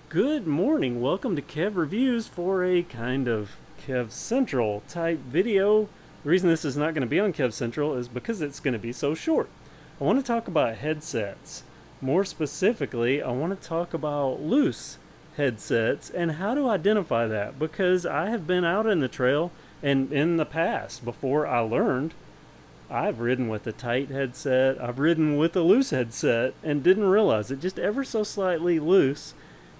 Good morning. Welcome to KevReviews for a kind of Kev Central type video. The reason this is not going to be on Kev Central is because it's going to be so short. I want to talk about headsets. More specifically, I want to talk about loose headsets and how to identify that, because I have been out in the trail and in the past, before I learned, I've ridden with a tight headset, I've ridden with a loose headset and didn't realize it, just ever so slightly loose.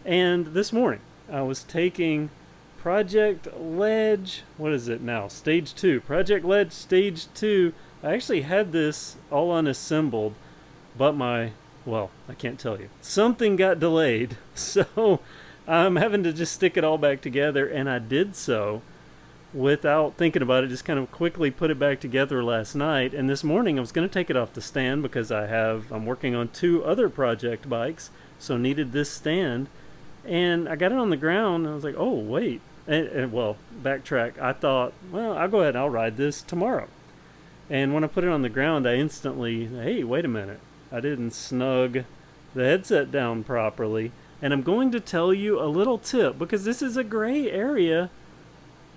And this morning, I was taking Project Ledge, what is it now? Stage 2. Project Ledge Stage 2. I actually had this all unassembled, but I can't tell you. Something got delayed, so I'm having to just stick it all back together, and I did so without thinking about it, just kind of quickly put it back together last night. And this morning I was going to take it off the stand because I'm working on 2 other project bikes, so needed this stand. And I got it on the ground, and I was like, oh, wait. Backtrack. I thought, well, I'll go ahead and I'll ride this tomorrow. And when I put it on the ground, I instantly, hey, wait a minute. I didn't snug the headset down properly. And I'm going to tell you a little tip, because this is a gray area.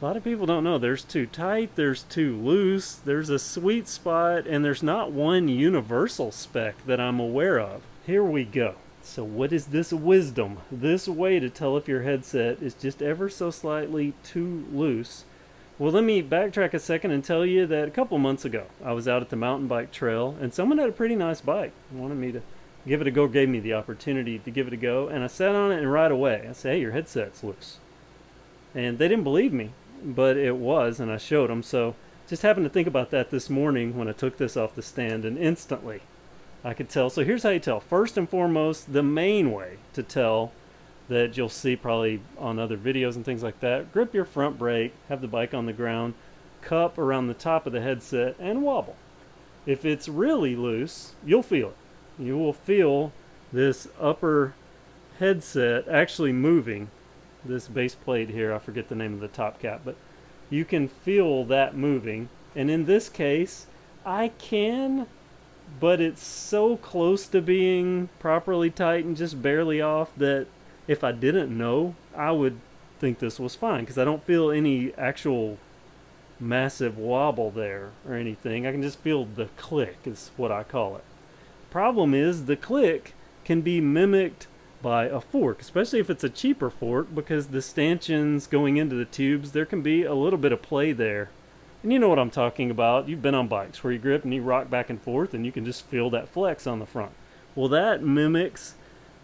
A lot of people don't know. There's too tight, there's too loose, there's a sweet spot, and there's not one universal spec that I'm aware of. Here we go. So what is this wisdom? This way to tell if your headset is just ever so slightly too loose. Well, let me backtrack a second and tell you that a couple months ago, I was out at the mountain bike trail, and someone had a pretty nice bike. Wanted me to give it a go, gave me the opportunity to give it a go, and I sat on it, and right away, I said, hey, your headset's loose. And they didn't believe me, but it was, and I showed them. So just happened to think about that this morning when I took this off the stand, and instantly I could tell. So here's how you tell. First and foremost, the main way to tell, that you'll see probably on other videos and things like that, grip your front brake, have the bike on the ground, cup around the top of the headset, and wobble. If it's really loose, you'll feel it. You will feel this upper headset actually moving. This base plate here, I forget the name of the top cap, but you can feel that moving. And in this case, I can, but it's so close to being properly tightened, just barely off, that if I didn't know, I would think this was fine, because I don't feel any actual massive wobble there or anything. I can just feel the click, is what I call it. Problem is, the click can be mimicked by a fork, especially if it's a cheaper fork, because the stanchions going into the tubes, there can be a little bit of play there. And you know what I'm talking about. You've been on bikes where you grip and you rock back and forth and you can just feel that flex on the front. Well, that mimics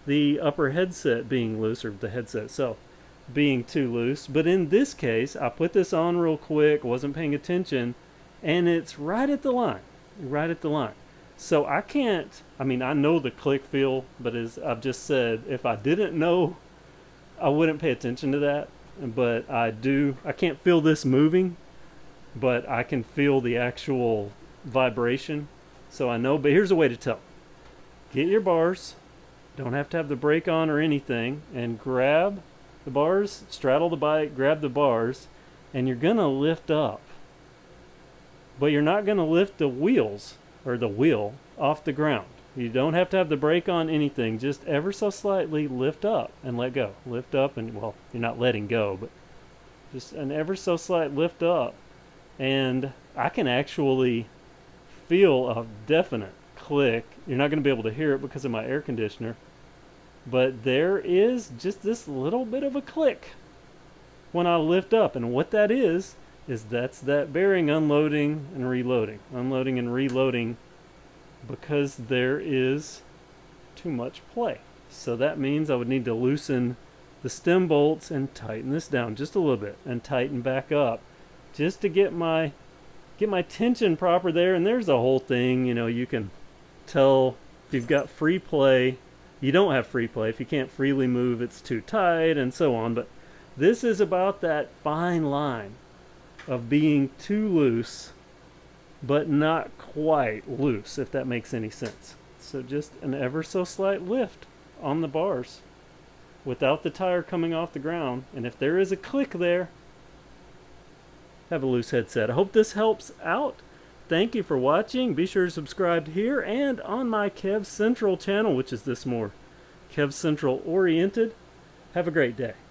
the upper headset being loose, or the headset itself being too loose. But in this case, I put this on real quick, wasn't paying attention, and it's right at the line. Right at the line. So I know the click feel, but as I've just said, if I didn't know, I wouldn't pay attention to that. But I can't feel this moving, but I can feel the actual vibration. So I know, but here's a way to tell. Get your bars, don't have to have the brake on or anything, and grab the bars, straddle the bike, grab the bars, and you're gonna lift up. But you're not gonna lift the wheels, or the wheel, off the ground. You don't have to have the brake on, anything, just ever so slightly lift up and let go. Lift up and, well, you're not letting go, but just an ever so slight lift up. And I can actually feel a definite click. You're not going to be able to hear it because of my air conditioner, but there is just this little bit of a click when I lift up. And what that is that's that bearing unloading and reloading, because there is too much play. So that means I would need to loosen the stem bolts and tighten this down just a little bit and tighten back up, just to get my tension proper there. And there's a whole thing, you can tell if you've got free play. You don't have free play. If you can't freely move, it's too tight, and so on. But this is about that fine line of being too loose, but not quite loose, if that makes any sense. So just an ever so slight lift on the bars without the tire coming off the ground. And if there is a click there, have a loose headset. I hope this helps out. Thank you for watching. Be sure to subscribe here and on my Kev Central channel, which is this more Kev Central oriented. Have a great day.